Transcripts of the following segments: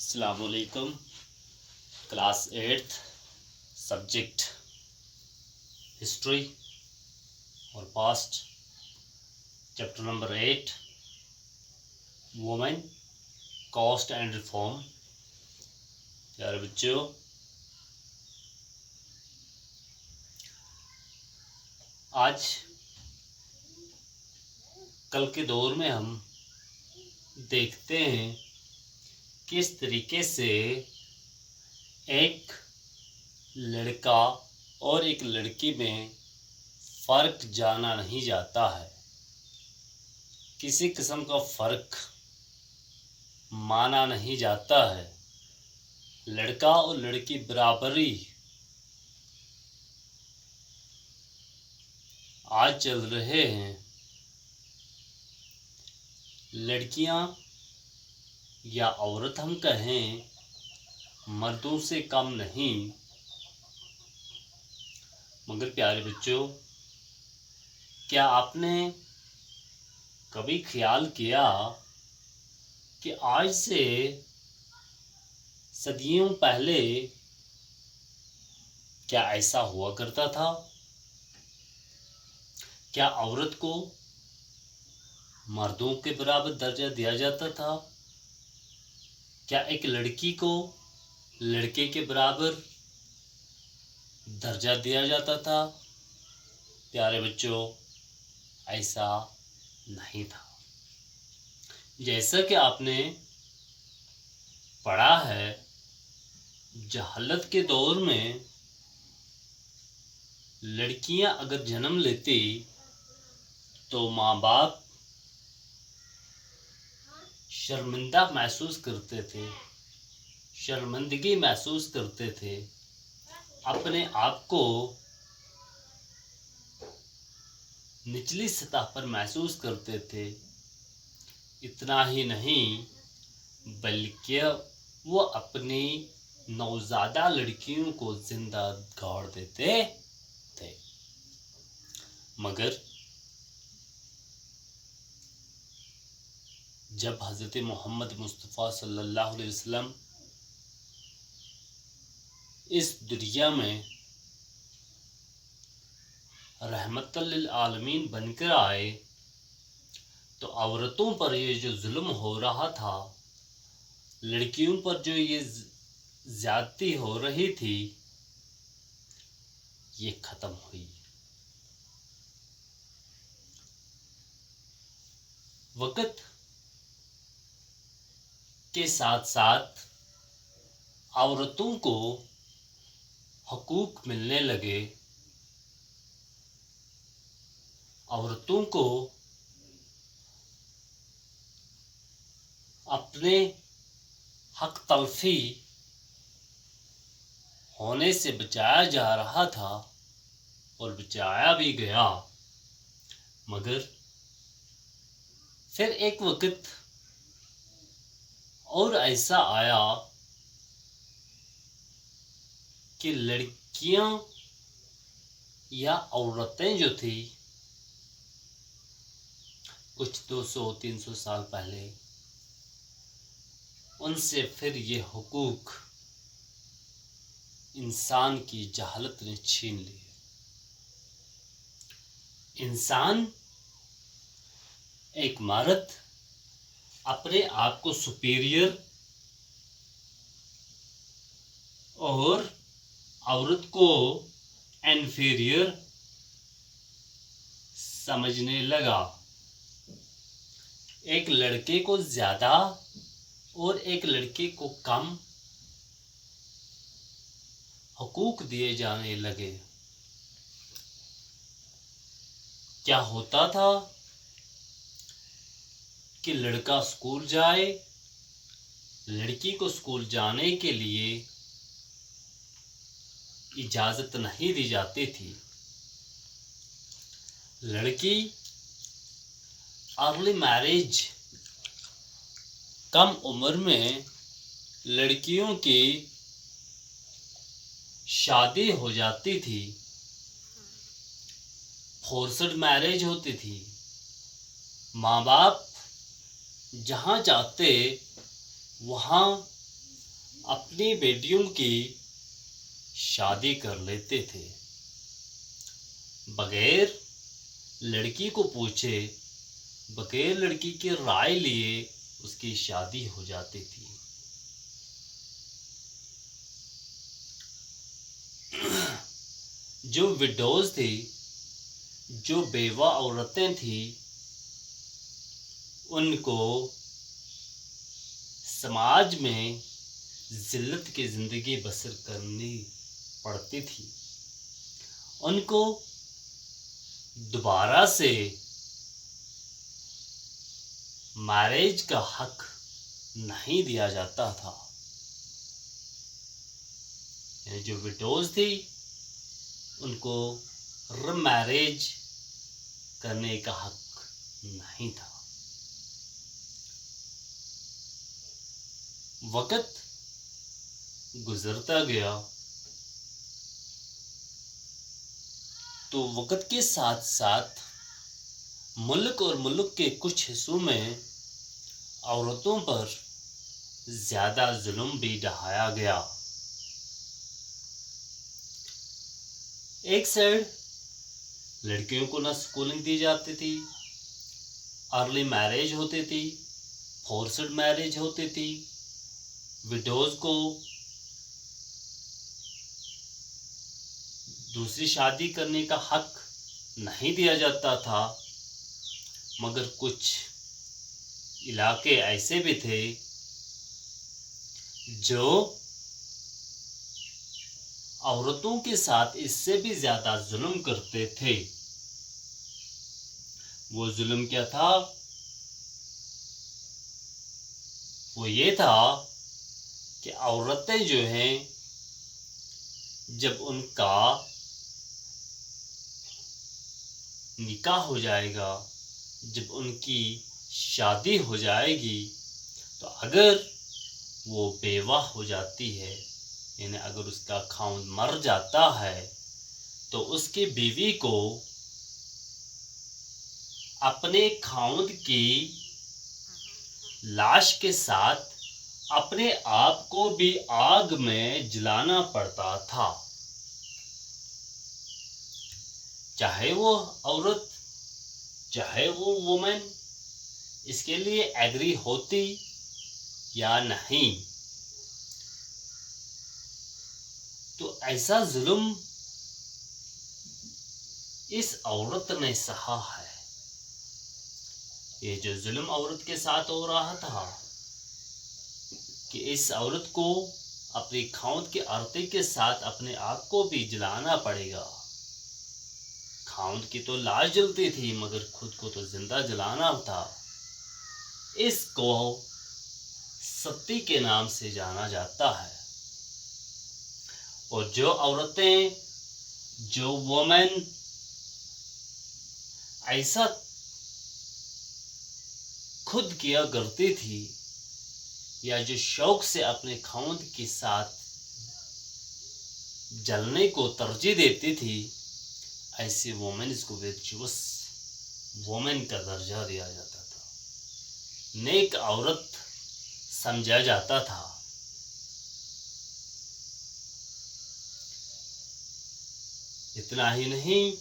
अस्सलामुअलैकुम। Class 8th subject history और past, chapter number 8 women cost and reform. प्यारे बच्चों, आज कल के दौर में हम देखते हैं किस तरीके से एक लड़का और एक लड़की में फ़र्क जाना नहीं जाता है। किसी किस्म का फ़र्क माना नहीं जाता है। लड़का और लड़की बराबरी आज चल रहे हैं। लड़कियां या औरत हम कहें मर्दों से कम नहीं। मगर प्यारे बच्चों, क्या आपने कभी ख्याल किया कि आज से सदियों पहले क्या ऐसा हुआ करता था? क्या औरत को मर्दों के बराबर दर्जा दिया जाता था? क्या एक लड़की को लड़के के बराबर दर्जा दिया जाता था? प्यारे बच्चों, ऐसा नहीं था। जैसा कि आपने पढ़ा है, जहालत के दौर में लड़कियां अगर जन्म लेती तो माँ बाप शर्मिंदा महसूस करते थे, शर्मिंदगी महसूस करते थे, अपने आप को निचली सतह पर महसूस करते थे। इतना ही नहीं, बल्कि वो अपनी नौज़ादा लड़कियों को जिंदा गाड़ देते थे। मगर जब हज़रत मोहम्मद मुस्तफ़ा सल्लल्लाहु अलैहि वसल्लम इस दुनिया में रहमतुल लिल आलमीन बनकर आए तो औरतों पर ये जो जुल्म हो रहा था, लड़कियों पर जो ये ज्यादती हो रही थी, ये खत्म हुई। वक्त के साथ साथ औरतों को हकूक मिलने लगे। औरतों को अपने हक तलफी होने से बचाया जा रहा था और बचाया भी गया। मगर फिर एक वक्त और ऐसा आया कि लड़कियां या औरतें जो थी, कुछ 200-300 साल पहले, उनसे फिर ये हुकूक इंसान की जहालत ने छीन लिए। इंसान, एक मर्द अपने आप को सुपीरियर और औरत को इन्फीरियर समझने लगा। एक लड़के को ज्यादा और एक लड़के को कम हुकूक दिए जाने लगे। क्या होता था कि लड़का स्कूल जाए, लड़की को स्कूल जाने के लिए इजाजत नहीं दी जाती थी। लड़की अर्ली मैरिज, कम उम्र में लड़कियों की शादी हो जाती थी, फोर्स्ड मैरिज होती थी। माँ बाप जहाँ चाहते वहाँ अपनी बेटियों की शादी कर लेते थे, बगैर लड़की को पूछे, बगैर लड़की की राय लिए उसकी शादी हो जाती थी। जो विडोज थी, जो बेवा औरतें थी, उनको समाज में जिल्लत की जिंदगी बसर करनी पड़ती थी। उनको दोबारा से मैरिज का हक नहीं दिया जाता था। यानी जो विडोज थी, उनको मैरिज करने का हक नहीं था। वक्त गुजरता गया तो वक्त के साथ साथ मुल्क और मुल्क के कुछ हिस्सों में औरतों पर ज्यादा जुल्म भी ढाया गया। एक साइड लड़कियों को ना स्कूलिंग दी जाती थी, अर्ली मैरिज होती थी, फोर्स्ड मैरिज होती थी, विडोज को दूसरी शादी करने का हक नहीं दिया जाता था। मगर कुछ इलाके ऐसे भी थे जो औरतों के साथ इससे भी ज्यादा जुल्म करते थे। वो जुल्म क्या था? वो ये था कि औरतें जो हैं, जब उनका निकाह हो जाएगा, जब उनकी शादी हो जाएगी, तो अगर वो बेवा हो जाती है, यानी अगर उसका खाउंद मर जाता है, तो उसकी बीवी को अपने खाउंद की लाश के साथ अपने आप को भी आग में जलाना पड़ता था। चाहे वो औरत, चाहे वो वुमेन इसके लिए एग्री होती या नहीं, तो ऐसा जुल्म इस औरत ने सहा है। ये जो जुल्म औरत के साथ हो रहा था कि इस औरत को अपनी खाउंद के आरती के साथ अपने आप को भी जलाना पड़ेगा। खाउंद की तो लाश जलती थी, मगर खुद को तो जिंदा जलाना था। इसको सती के नाम से जाना जाता है। और जो औरतें, जो वुमेन ऐसा खुद किया करती थी, या जो शौक से अपने खाउंद के साथ जलने को तरजीह देती थी, ऐसी वुमेन्स को वर्चुअस वुमेन का दर्जा दिया जाता था, नेक औरत समझा जाता था। इतना ही नहीं,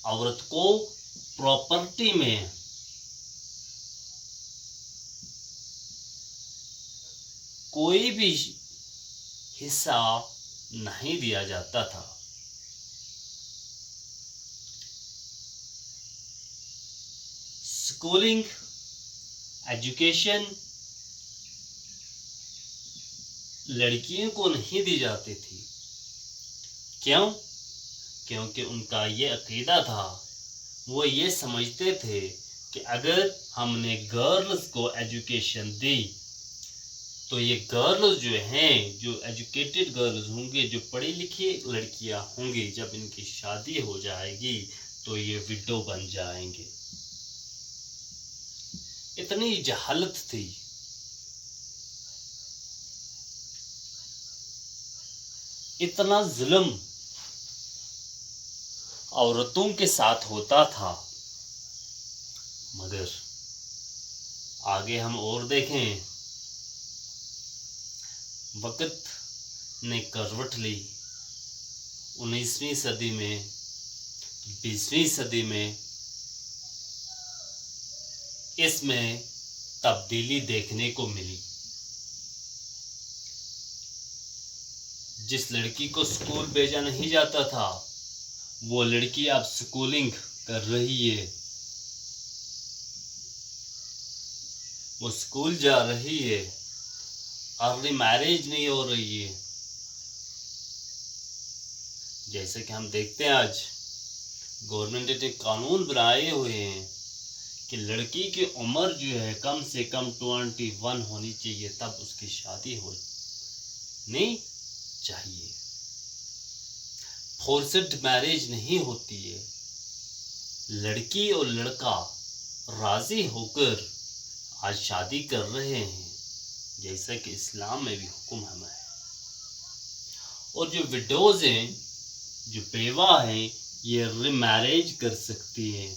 औरत को प्रॉपर्टी में कोई भी हिस्सा नहीं दिया जाता था। स्कूलिंग, एजुकेशन लड़कियों को नहीं दी जाती थी। क्यों? क्योंकि उनका ये अकीदा था, वो ये समझते थे कि अगर हमने गर्ल्स को एजुकेशन दी, तो ये गर्ल्स जो हैं, जो एजुकेटेड गर्ल्स होंगे, जो पढ़ी लिखी लड़कियां होंगी, जब इनकी शादी हो जाएगी तो ये विडो बन जाएंगे। इतनी जहालत थी। इतना जुल्म औरतों के साथ होता था। मगर आगे हम और देखें वक़्त ने करवट ली। 19वीं सदी में, 20वीं सदी में इसमें तब्दीली देखने को मिली। जिस लड़की को स्कूल भेजा नहीं जाता था, वो लड़की अब स्कूलिंग कर रही है। वो स्कूल जा रही है, अर्ली मैरिज नहीं हो रही है। जैसे कि हम देखते हैं आज गवर्नमेंट ने कानून बनाए हुए हैं कि लड़की की उम्र जो है कम से कम 21 होनी चाहिए, तब उसकी शादी होनी चाहिए। फोर्स्ड मैरिज नहीं होती है। लड़की और लड़का राजी होकर आज शादी कर रहे हैं, जैसा कि इस्लाम में भी हुक्म हमें है। और जो विडोज हैं, जो बेवा हैं, ये रीमैरिज कर सकती हैं।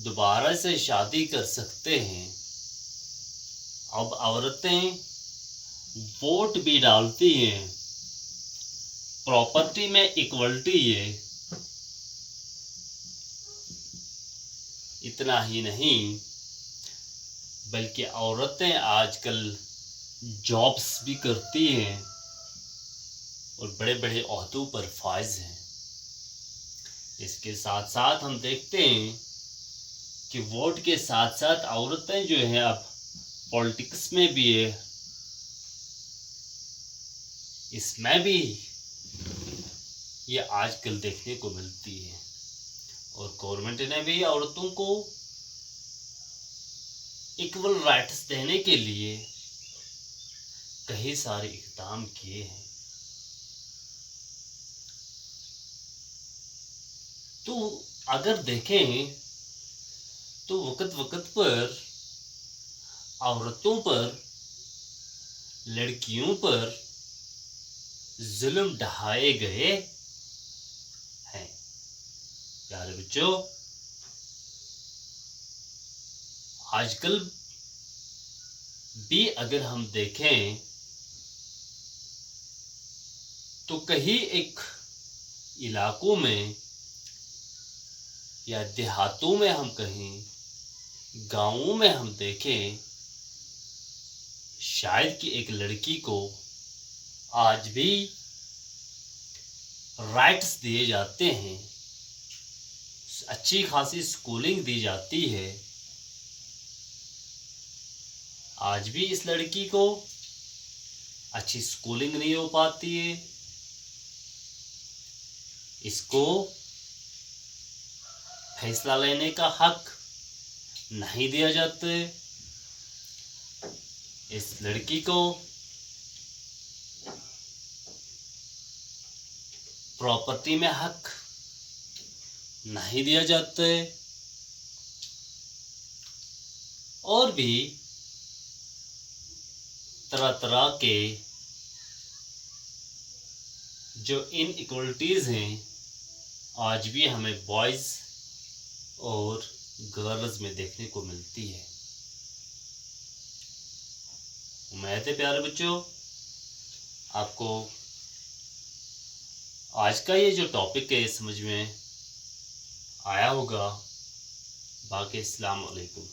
दोबारा से शादी कर सकते हैं। अब औरतें वोट भी डालती हैं। प्रॉपर्टी में इक्वलिटी है। इतना ही नहीं, बल्कि औरतें आजकल जॉब्स भी करती हैं और बड़े बड़े ओहदों पर फाइज हैं। इसके साथ साथ हम देखते हैं कि वोट के साथ साथ औरतें जो हैं अब पॉलिटिक्स में भी है। इसमें भी ये आजकल देखने को मिलती है। और गवर्नमेंट ने भी औरतों को इक्वल राइट्स देने के लिए कई सारे इक़दाम किए हैं। तो अगर देखें तो वक्त वक्त पर औरतों पर, लड़कियों पर जुल्म ढाए गए हैं। प्यारे बच्चों, आजकल भी अगर हम देखें तो कहीं एक इलाकों में या देहातों में, हम कहें गांवों में हम देखें, शायद कि एक लड़की को आज भी राइट्स दिए जाते हैं, अच्छी खासी स्कूलिंग दी जाती है। आज भी इस लड़की को अच्छी स्कूलिंग नहीं हो पाती है। इसको फैसला लेने का हक नहीं दिया जाता। इस लड़की को प्रॉपर्टी में हक नहीं दिया जाता है। और भी तरह तरह के जो इनइक्वलिटीज हैं, आज भी हमें बॉयज और गर्ल्स में देखने को मिलती है। उम्मीद है प्यारे बच्चों, आपको आज का ये जो टॉपिक है समझ में आया होगा। बाकी अस्सलाम वालेकुम।